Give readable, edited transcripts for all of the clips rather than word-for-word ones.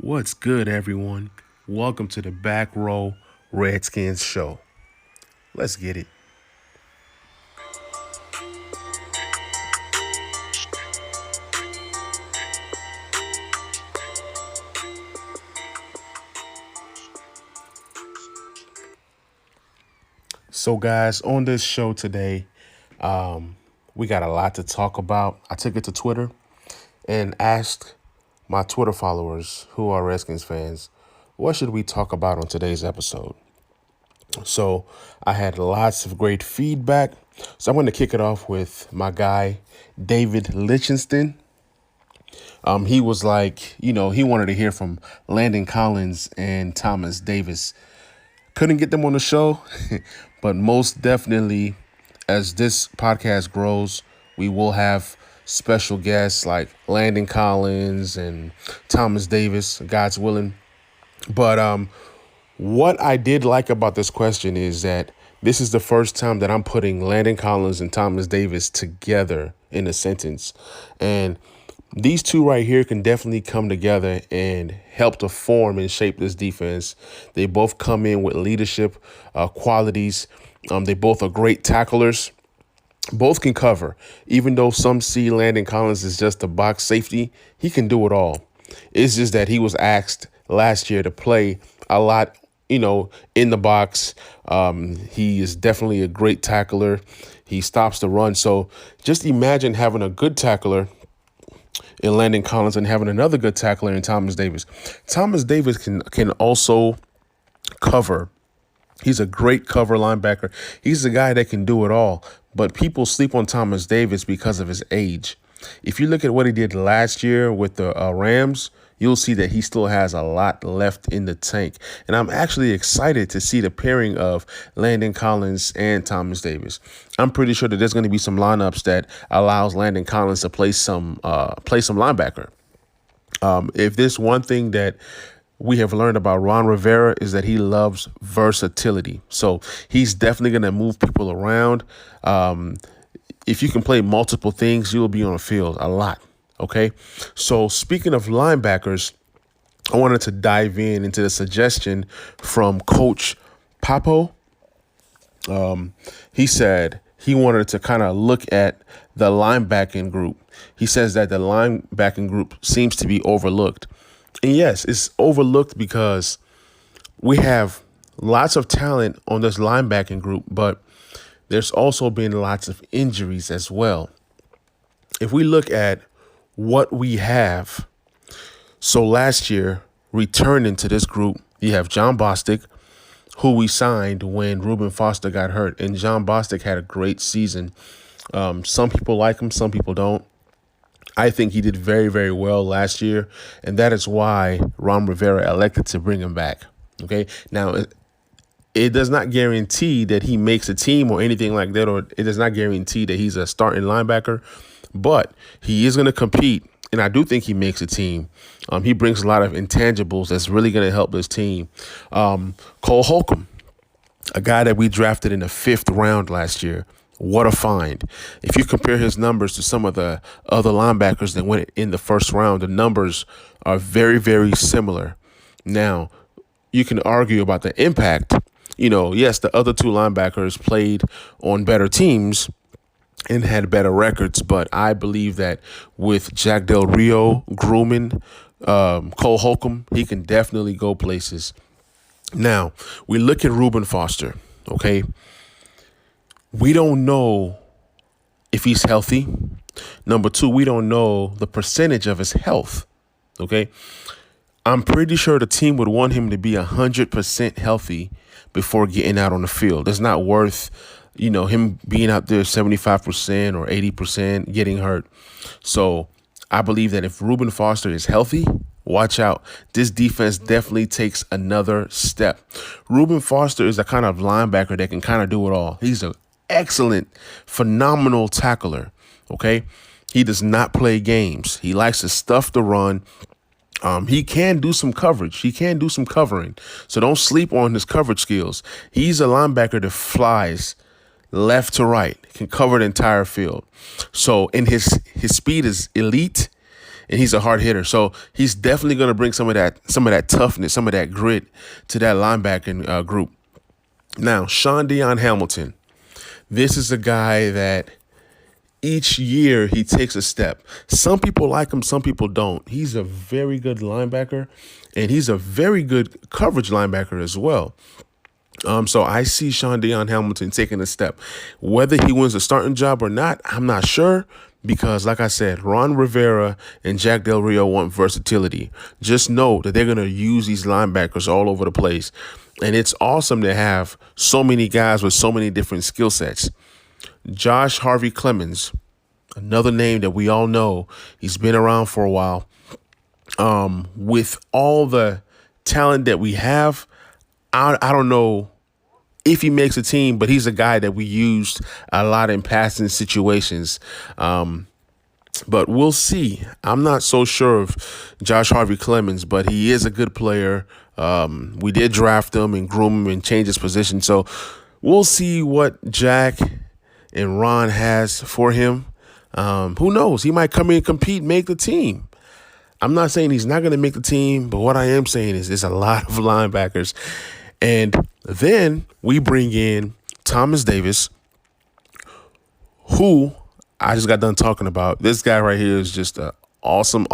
What's good, everyone? Welcome to the Back Row Redskins show. Let's get it. So, guys, on this show today, we got a lot to talk about. I took it to Twitter and asked my Twitter followers who are Redskins fans, what should we talk about on today's episode? So, I had lots of great feedback. So, I'm going to kick it off with my guy, David Lichtenstein. He was like, he wanted to hear from Landon Collins and Thomas Davis. Couldn't get them on the show, but most definitely, as this podcast grows, we will have special guests like Landon Collins and Thomas Davis, God's willing. But what I did like about this question is that this is the first time that I'm putting Landon Collins and Thomas Davis together in a sentence. And these two right here can definitely come together and help to form and shape this defense. They both come in with leadership qualities. They both are great tacklers. Both can cover. Even though some see Landon Collins as just a box safety, he can do it all. It's just that he was asked last year to play a lot, in the box. He is definitely a great tackler. He stops the run. So just imagine having a good tackler in Landon Collins and having another good tackler in Thomas Davis. Thomas Davis can also cover. He's a great cover linebacker. He's a guy that can do it all. But people sleep on Thomas Davis because of his age. If you look at what he did last year with the Rams, you'll see that he still has a lot left in the tank. And I'm actually excited to see the pairing of Landon Collins and Thomas Davis. I'm pretty sure that there's going to be some lineups that allows Landon Collins to play some linebacker. If there's one thing that we have learned about Ron Rivera is that he loves versatility. So he's definitely going to move people around. If you can play multiple things, you'll be on the field a lot. Okay. So speaking of linebackers, I wanted to dive into the suggestion from Coach Papo. He said he wanted to kind of look at the linebacking group. He says that the linebacking group seems to be overlooked. And yes, it's overlooked because we have lots of talent on this linebacking group, but there's also been lots of injuries as well. If we look at what we have, so last year, returning to this group, you have John Bostic, who we signed when Reuben Foster got hurt. And John Bostic had a great season. Some people like him, some people don't. I think he did very, very well last year, and that is why Ron Rivera elected to bring him back. Okay, now it does not guarantee that he makes a team or anything like that, or it does not guarantee that he's a starting linebacker, but he is going to compete, and I do think he makes a team. He brings a lot of intangibles that's really going to help this team. Cole Holcomb, a guy that we drafted in the 5th round last year. What a find. If you compare his numbers to some of the other linebackers that went in the 1st round, the numbers are very, very similar. Now, you can argue about the impact. Yes, the other two linebackers played on better teams and had better records, but I believe that with Jack Del Rio grooming Cole Holcomb, he can definitely go places. Now, we look at Reuben Foster, okay? We don't know if he's healthy. Number 2, we don't know the percentage of his health. Okay. I'm pretty sure the team would want him to be 100% healthy before getting out on the field. It's not worth, him being out there 75% or 80% getting hurt. So I believe that if Reuben Foster is healthy, watch out. This defense definitely takes another step. Reuben Foster is a kind of linebacker that can kind of do it all. He's an excellent, phenomenal tackler. Okay. He does not play games. He likes to stuff the run. He can do some coverage. He can do some covering. So don't sleep on his coverage skills. He's a linebacker that flies left to right, can cover the entire field. So, and his speed is elite. and he's a hard hitter. So he's definitely going to bring some of that toughness, some of that grit to that linebacking group. Now, Sean Dion Hamilton. This is a guy that each year he takes a step. Some people like him, some people don't. He's a very good linebacker, and he's a very good coverage linebacker as well. So I see Sean Dion Hamilton taking a step. Whether he wins a starting job or not, I'm not sure, because like I said, Ron Rivera and Jack Del Rio want versatility. Just know that they're going to use these linebackers all over the place. And it's awesome to have so many guys with so many different skill sets. Josh Harvey Clemens, another name that we all know. He's been around for a while. With all the talent that we have, I don't know if he makes a team, but he's a guy that we used a lot in passing situations. But we'll see. I'm not so sure of Josh Harvey Clemens, but he is a good player. We did draft him and groom him and change his position. So we'll see what Jack and Ron has for him. Who knows? He might come in and compete, make the team. I'm not saying he's not going to make the team, but what I am saying is there's a lot of linebackers. And then we bring in Thomas Davis, who I just got done talking about. This guy right here is just an awesome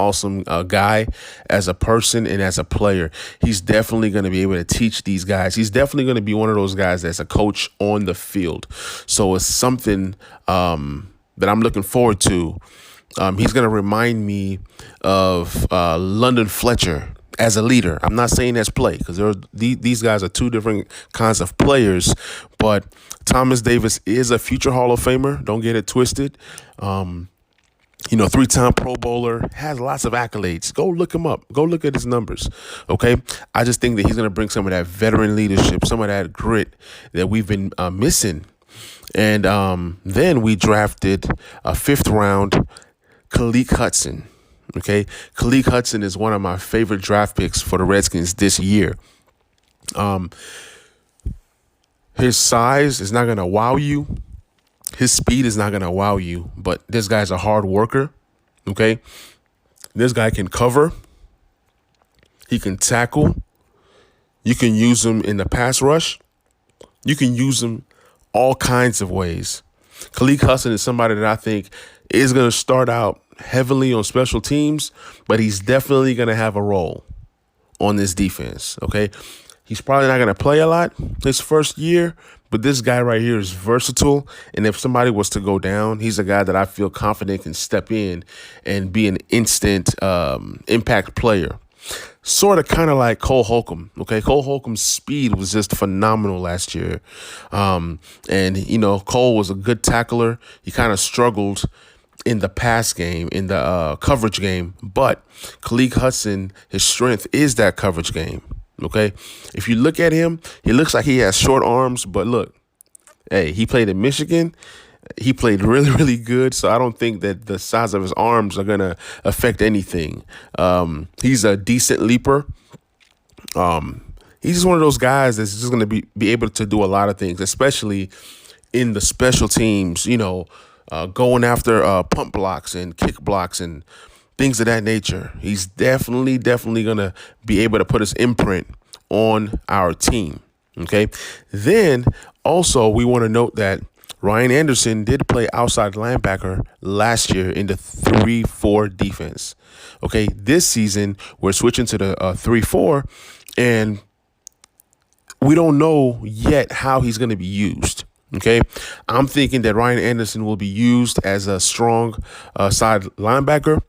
guy as a person and as a player. He's definitely going to be able to teach these guys. He's definitely going to be one of those guys that's a coach on the field. So it's something that I'm looking forward to. He's going to remind me of London Fletcher as a leader. I'm not saying that's play, because these guys are two different kinds of players, but Thomas Davis is a future Hall of Famer. Don't get it twisted. Three-time Pro Bowler, has lots of accolades. Go look him up. Go look at his numbers. Okay. I just think that he's going to bring some of that veteran leadership, some of that grit that we've been missing. And then we drafted a 5th round Khaleke Hudson. Okay, Khaleke Hudson is one of my favorite draft picks for the Redskins this year. His size is not going to wow you. His speed is not going to wow you, but this guy's a hard worker. Okay, this guy can cover. He can tackle. You can use him in the pass rush. You can use him all kinds of ways. Khaleke Hudson is somebody that I think is going to start out heavily on special teams, but he's definitely going to have a role on this defense. Okay. He's probably not going to play a lot his first year, but this guy right here is versatile. And if somebody was to go down, he's a guy that I feel confident can step in and be an instant impact player. Sort of kind of like Cole Holcomb. Okay. Cole Holcomb's speed was just phenomenal last year. And Cole was a good tackler. He kind of struggled in the pass game, in the coverage game, but Khaleke Hudson, his strength is that coverage game. Okay. If you look at him, he looks like he has short arms, but look, hey, he played in Michigan. He played really, really good. So I don't think that the size of his arms are going to affect anything. He's a decent leaper. He's just one of those guys that's just going to be able to do a lot of things, especially in the special teams, going after pump blocks and kick blocks and things of that nature. He's definitely going to be able to put his imprint on our team. Okay. Then also we want to note that Ryan Anderson did play outside linebacker last year in the 3-4 defense. Okay. This season we're switching to the 3-4, and we don't know yet how he's going to be used. Okay, I'm thinking that Ryan Anderson will be used as a strong side linebacker.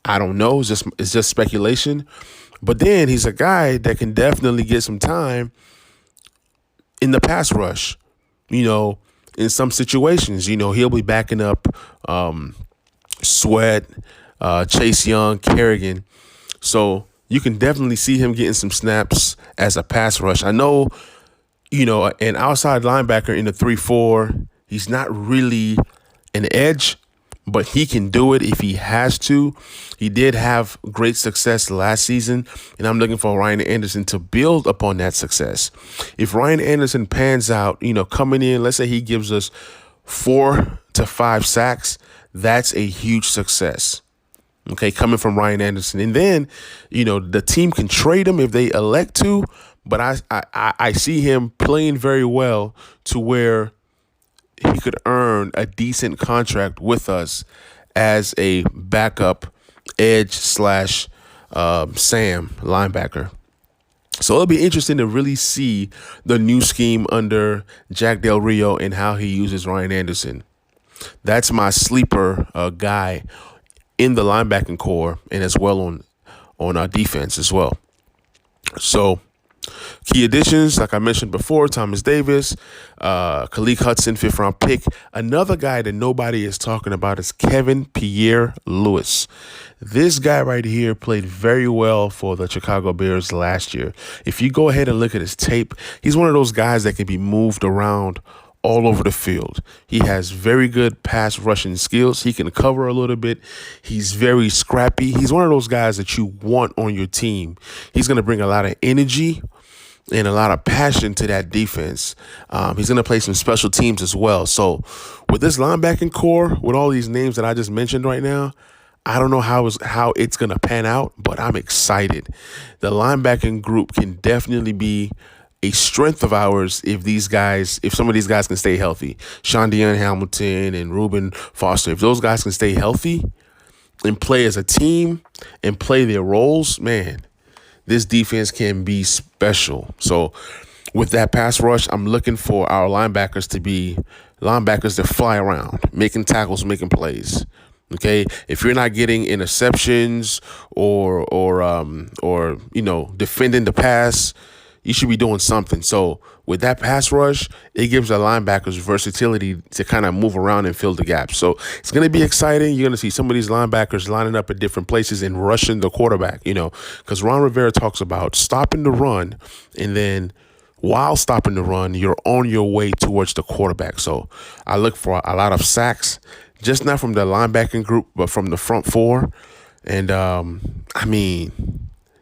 I don't know. It's just speculation. But then he's a guy that can definitely get some time in the pass rush. In some situations, he'll be backing up Sweat, Chase Young, Kerrigan. So you can definitely see him getting some snaps as a pass rush. I know, an outside linebacker in the 3-4, he's not really an edge, but he can do it if he has to. He did have great success last season, and I'm looking for Ryan Anderson to build upon that success. If Ryan Anderson pans out, coming in, let's say he gives us 4 to 5 sacks, that's a huge success. Okay, coming from Ryan Anderson. And then, the team can trade him if they elect to, but I see him playing very well to where he could earn a decent contract with us as a backup edge slash Sam linebacker. So it'll be interesting to really see the new scheme under Jack Del Rio and how he uses Ryan Anderson. That's my sleeper guy in the linebacking core and as well on our defense as well. So key additions, like I mentioned before, Thomas Davis, Khaleke Hudson, 5th round pick. Another guy that nobody is talking about is Kevin Pierre-Louis. This guy right here played very well for the Chicago Bears last year. If you go ahead and look at his tape, he's one of those guys that can be moved around all over the field. He has very good pass rushing skills. He can cover a little bit. He's very scrappy. He's one of those guys that you want on your team. He's going to bring a lot of energy and a lot of passion to that defense. He's going to play some special teams as well. So with this linebacking core, with all these names that I just mentioned right now, I don't know how it's going to pan out, but I'm excited. The linebacking group can definitely be a strength of ours if some of these guys can stay healthy. Sean Deon Hamilton and Reuben Foster, if those guys can stay healthy and play as a team and play their roles, man, this defense can be special. So with that pass rush, I'm looking for our linebackers to be linebackers that fly around, making tackles, making plays. Okay, if you're not getting interceptions or defending the pass, you should be doing something. So with that pass rush, it gives the linebackers versatility to kind of move around and fill the gaps. So it's going to be exciting. You're going to see some of these linebackers lining up at different places and rushing the quarterback, because Ron Rivera talks about stopping the run, and then while stopping the run, you're on your way towards the quarterback. So I look for a lot of sacks, just not from the linebacking group, but from the front four. And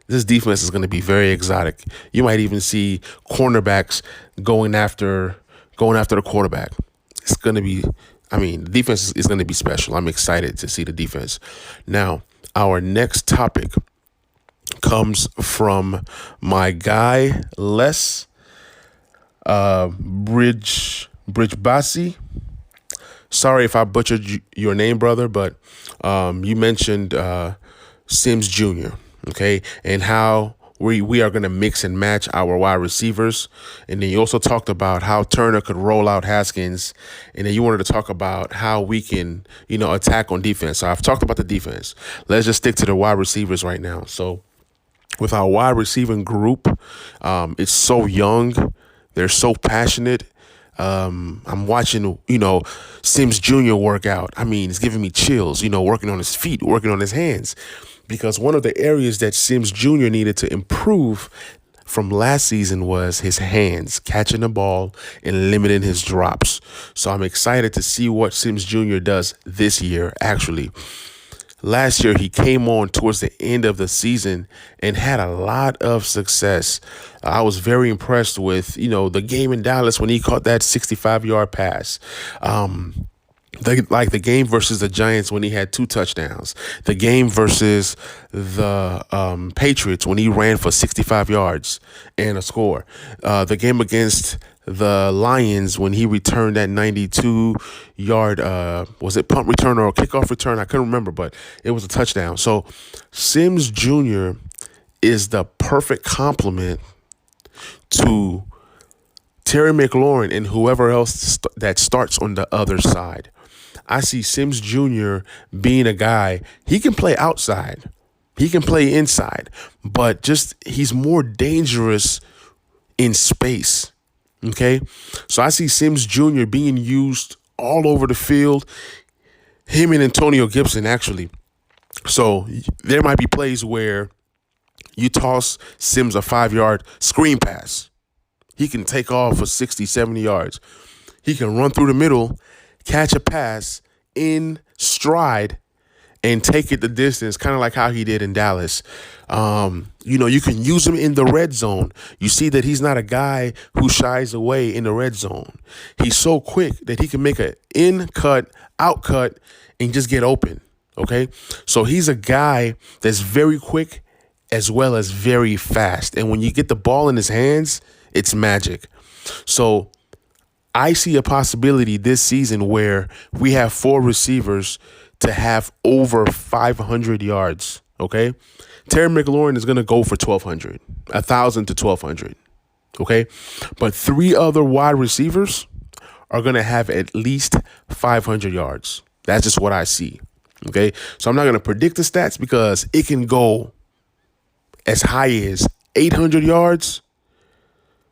this defense is going to be very exotic. You might even see cornerbacks going after the quarterback. It's going to be, the defense is going to be special. I'm excited to see the defense. Now, our next topic comes from my guy, Les Bridgebasi. Sorry if I butchered your name, brother, but you mentioned Sims Jr., okay, and how we are going to mix and match our wide receivers. And then you also talked about how Turner could roll out Haskins. And then you wanted to talk about how we can, attack on defense. So I've talked about the defense. Let's just stick to the wide receivers right now. So with our wide receiving group, it's so young. They're so passionate. I'm watching, Sims Jr. work out. It's giving me chills, working on his feet, working on his hands. Because one of the areas that Sims Jr. needed to improve from last season was his hands, catching the ball and limiting his drops. So I'm excited to see what Sims Jr. does this year, actually. Last year, he came on towards the end of the season and had a lot of success. I was very impressed with, the game in Dallas when he caught that 65-yard pass. The game versus the Giants when he had 2 touchdowns. The game versus the Patriots when he ran for 65 yards and a score. The game against the Lions when he returned that 92-yard, was it punt return or a kickoff return? I couldn't remember, but it was a touchdown. So Sims Jr. is the perfect complement to Terry McLaurin and whoever else that starts on the other side. I see Sims Jr. being a guy, he can play outside, he can play inside, but he's more dangerous in space. Okay, so I see Sims Jr. being used all over the field, him and Antonio Gibson, actually. So there might be plays where you toss Sims a 5-yard screen pass. He can take off for 60, 70 yards. He can run through the middle, catch a pass in stride, and take it the distance, kind of like how he did in Dallas. You can use him in the red zone. You see that he's not a guy who shies away in the red zone. He's so quick that he can make an in cut, out cut, and just get open. Okay. So he's a guy that's very quick as well as very fast. And when you get the ball in his hands, it's magic. So I see a possibility this season where we have 4 receivers to have over 500 yards. Okay. Terry McLaurin is going to go for 1,200, 1,000 to 1,200. Okay. But 3 other wide receivers are going to have at least 500 yards. That's just what I see. Okay. So I'm not going to predict the stats because it can go as high as 800 yards,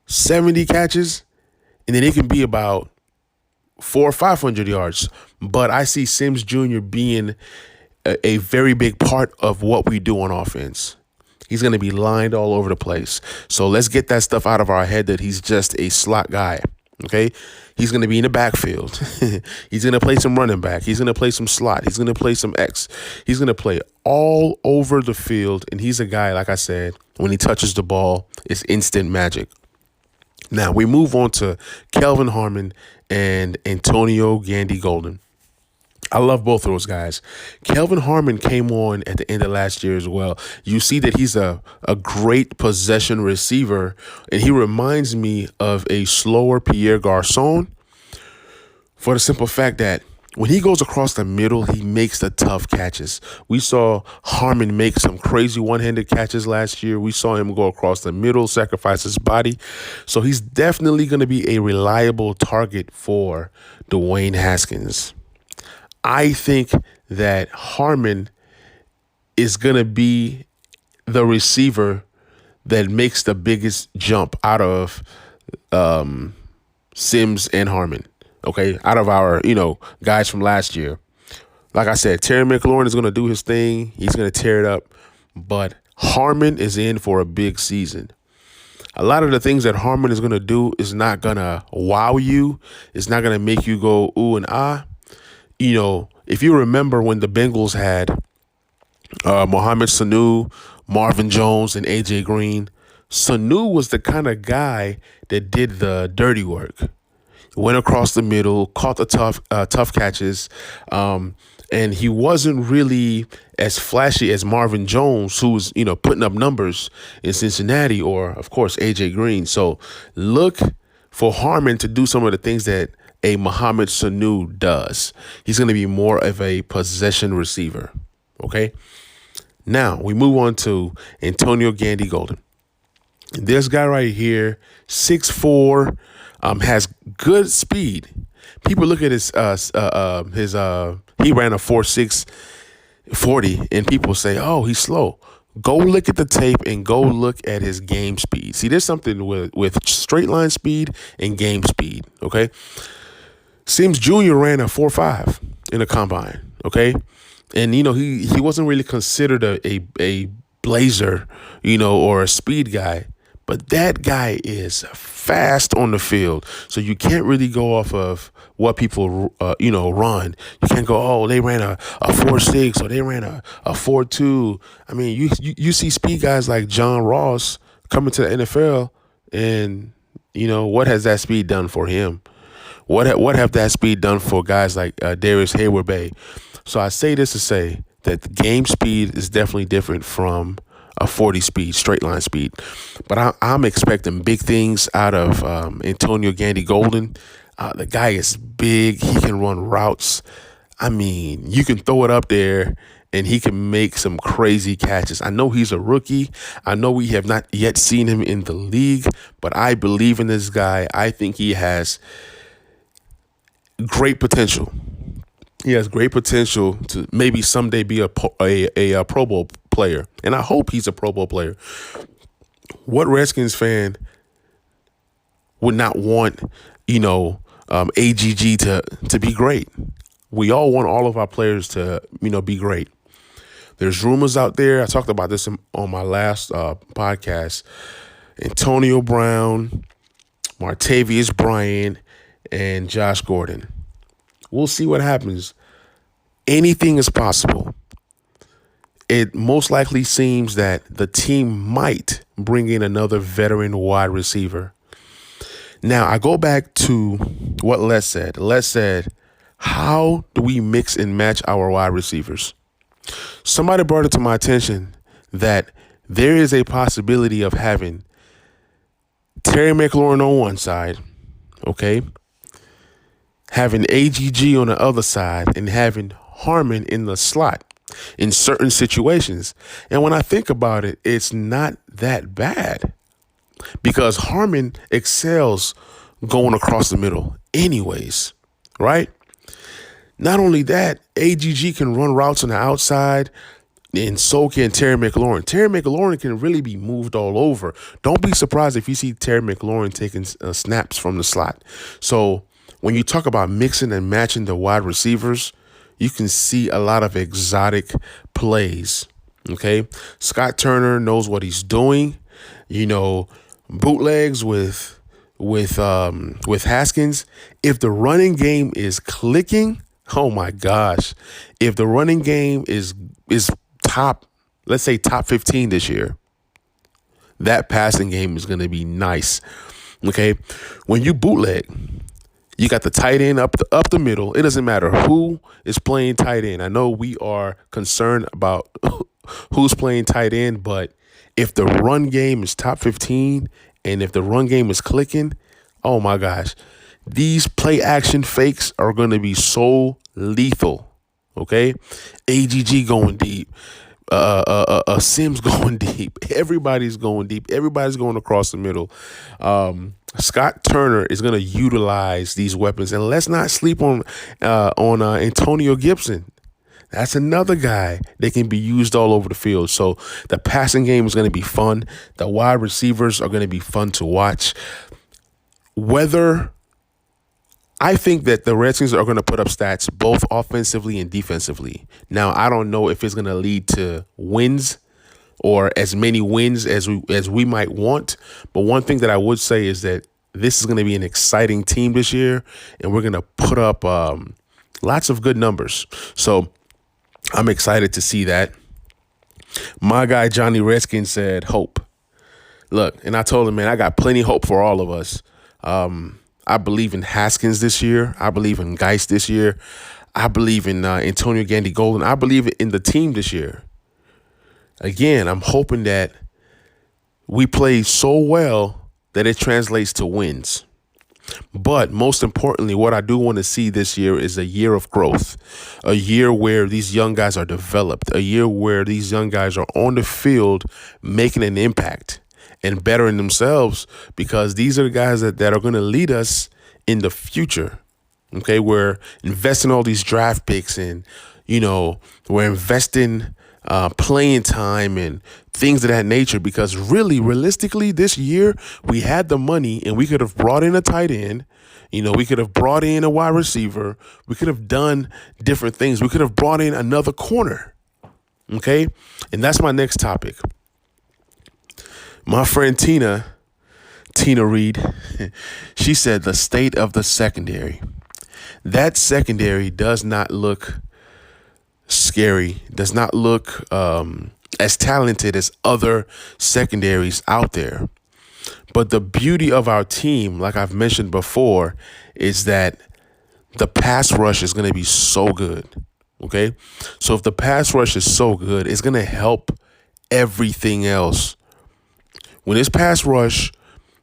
70 catches, and then it can be about 400 or 500 yards. But I see Sims Jr. being a very big part of what we do on offense. He's going to be lined all over the place. So let's get that stuff out of our head that he's just a slot guy. Okay. He's going to be in the backfield. He's going to play some running back. He's going to play some slot. He's going to play some X. He's going to play all over the field. And he's a guy, like I said, when he touches the ball, it's instant magic. Now we move on to Kelvin Harmon and Antonio Gandy Golden. I love both of those guys. Kelvin Harmon came on at the end of last year as well. You see that he's a great possession receiver, and he reminds me of a slower Pierre Garçon for the simple fact that when he goes across the middle, he makes the tough catches. We saw Harmon make some crazy one-handed catches last year. We saw him go across the middle, sacrifice his body. So he's definitely going to be a reliable target for Dwayne Haskins. I think that Harmon is going to be the receiver that makes the biggest jump out of Sims and Harmon. Okay, out of our, guys from last year. Like I said, Terry McLaurin is going to do his thing. He's going to tear it up. But Harmon is in for a big season. A lot of the things that Harmon is going to do is not going to wow you. It's not going to make you go ooh and ah. If you remember when the Bengals had Mohamed Sanu, Marvin Jones, and A.J. Green, Sanu was the kind of guy that did the dirty work. Went across the middle, caught the tough catches, and he wasn't really as flashy as Marvin Jones, who was, putting up numbers in Cincinnati, or, of course, A.J. Green. So look for Harmon to do some of the things that a Mohamed Sanu does. He's going to be more of a possession receiver. Okay. Now we move on to Antonio Gandy Golden. This guy right here, 6'4", has good speed. People look at his he ran a 4.6 40, and people say, oh, he's slow. Go look at the tape and go look at his game speed. See, there's something with straight line speed and game speed. Okay. Sims Jr. ran a 4.5 in the combine, okay? And, he wasn't really considered a blazer, or a speed guy. But that guy is fast on the field. So you can't really go off of what people, run. You can't go, oh, they ran a 4.6 or they ran a 4.2. I mean, you see speed guys like John Ross coming to the NFL, and, what has that speed done for him? What have that speed done for guys like Darius Hayward-Bay? So I say this to say that the game speed is definitely different from a 40 speed, straight line speed. But I'm expecting big things out of Antonio Gandy Golden. The guy is big. He can run routes. I mean, you can throw it up there and he can make some crazy catches. I know he's a rookie. I know we have not yet seen him in the league, but I believe in this guy. I think he has great potential. He has great potential to maybe someday be a Pro Bowl player, and I hope he's a Pro Bowl player. What Redskins fan would not want, AGG to be great? We all want all of our players to, be great. There's rumors out there. I talked about this on my last podcast. Antonio Brown, Martavius Bryant, and Josh Gordon. We'll see what happens. Anything is possible. It most likely seems that the team might bring in another veteran wide receiver. Now, I go back to what Les said. Les said, how do we mix and match our wide receivers? Somebody brought it to my attention that there is a possibility of having Terry McLaurin on one side, okay, having AGG on the other side, and having Harmon in the slot in certain situations. And when I think about it, it's not that bad because Harmon excels going across the middle anyways, right? Not only that, AGG can run routes on the outside, and so can Terry McLaurin. Terry McLaurin can really be moved all over. Don't be surprised if you see Terry McLaurin taking snaps from the slot. So when you talk about mixing and matching the wide receivers, you can see a lot of exotic plays. Okay, Scott Turner knows what he's doing. You know, bootlegs with Haskins. If the running game is clicking, oh my gosh! If the running game is top, let's say top 15 this year, that passing game is going to be nice. Okay, when you bootleg, you got the tight end up the middle. It doesn't matter who is playing tight end. I know we are concerned about who's playing tight end, but if the run game is top 15 and if the run game is clicking, oh my gosh, these play action fakes are going to be so lethal. Okay, AGG going deep. Sims going deep. Everybody's going deep. Everybody's going across the middle. Scott Turner is going to utilize these weapons, and let's not sleep on Antonio Gibson. That's another guy that can be used all over the field. So the passing game is going to be fun. The wide receivers are going to be fun to watch. I think that the Redskins are going to put up stats both offensively and defensively. Now, I don't know if it's going to lead to wins or as many wins as we might want. But one thing that I would say is that this is going to be an exciting team this year, and we're going to put up lots of good numbers. So I'm excited to see that. My guy, Johnny Redskins, said hope. Look, and I told him, man, I got plenty of hope for all of us. I believe in Haskins this year. I believe in Geist this year. I believe in Antonio Gandy-Golden. I believe in the team this year. Again, I'm hoping that we play so well that it translates to wins. But most importantly, what I do want to see this year is a year of growth, a year where these young guys are developed, a year where these young guys are on the field making an impact and bettering themselves, because these are the guys that are going to lead us in the future. Okay, we're investing all these draft picks and, we're investing playing time and things of that nature, because really, realistically, this year we had the money and we could have brought in a tight end. We could have brought in a wide receiver. We could have done different things. We could have brought in another corner. Okay, and that's my next topic. My friend Tina Reed, she said the state of the secondary. That secondary does not look scary, does not look as talented as other secondaries out there. But the beauty of our team, like I've mentioned before, is that the pass rush is going to be so good. Okay? So if the pass rush is so good, it's going to help everything else. When this pass rush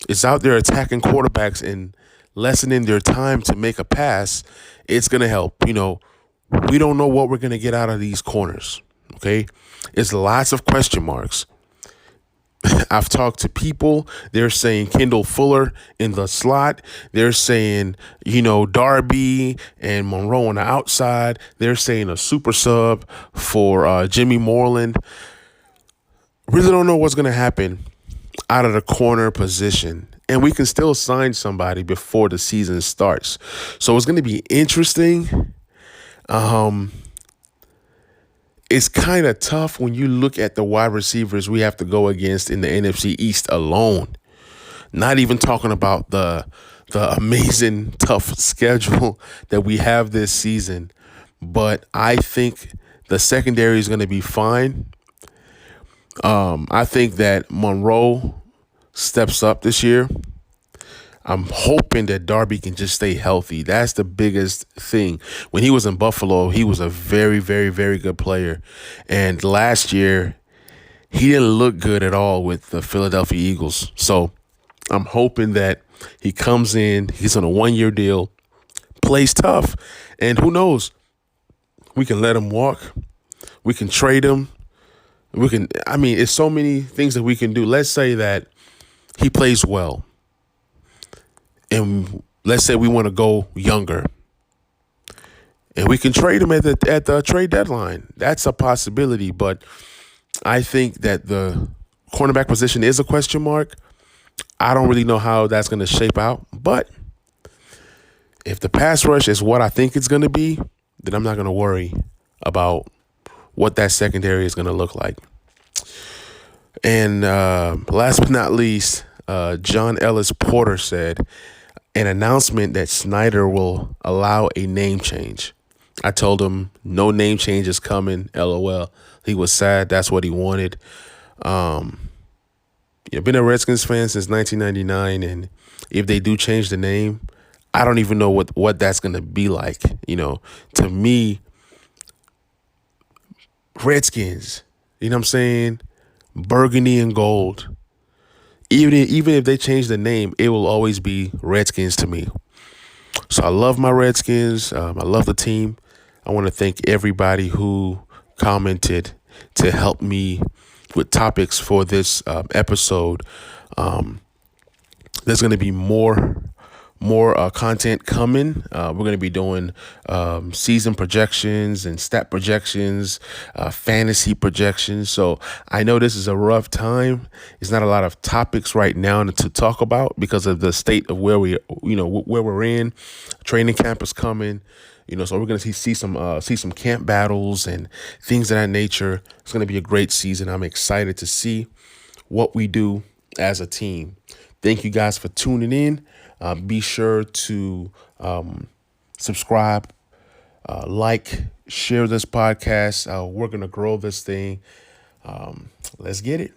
is out there attacking quarterbacks and lessening their time to make a pass, it's going to help. We don't know what we're going to get out of these corners, okay? It's lots of question marks. I've talked to people. They're saying Kendall Fuller in the slot. They're saying, Darby and Monroe on the outside. They're saying a super sub for Jimmy Moreland. Really don't know what's going to happen out of the corner position, and we can still sign somebody before the season starts. So it's going to be interesting. It's kind of tough when you look at the wide receivers we have to go against in the NFC East alone. Not even talking about the amazing tough schedule that we have this season. But I think the secondary is going to be fine. I think that Monroe steps up this year. I'm hoping that Darby can just stay healthy. That's the biggest thing. When he was in Buffalo, he was a very, very, very good player. And last year, he didn't look good at all with the Philadelphia Eagles. So I'm hoping that he comes in, he's on a 1-year deal, plays tough. And who knows? We can let him walk. We can trade him. It's so many things that we can do. Let's say that he plays well. And let's say we want to go younger. And we can trade him at the trade deadline. That's a possibility. But I think that the cornerback position is a question mark. I don't really know how that's going to shape out. But if the pass rush is what I think it's going to be, then I'm not going to worry about what that secondary is going to look like. And last but not least, John Ellis Porter said an announcement that Snyder will allow a name change. I told him no name change is coming. LOL. He was sad. That's what he wanted. Been a Redskins fan since 1999, and if they do change the name, I don't even know what that's going to be like. To me, Redskins, you know what I'm saying? Burgundy and gold. Even if they change the name, it will always be Redskins to me. So I love my Redskins. I love the team. I want to thank everybody who commented to help me with topics for this episode. There's going to be more content coming. We're going to be doing season projections and stat projections, fantasy projections. So I know this is a rough time. It's not a lot of topics right now to talk about because of the state of where we're in. Training camp is coming. So we're going to see some camp battles and things of that nature. It's going to be a great season. I'm excited to see what we do as a team. Thank you guys for tuning in. Be sure to subscribe, like, share this podcast. We're going to grow this thing. Let's get it.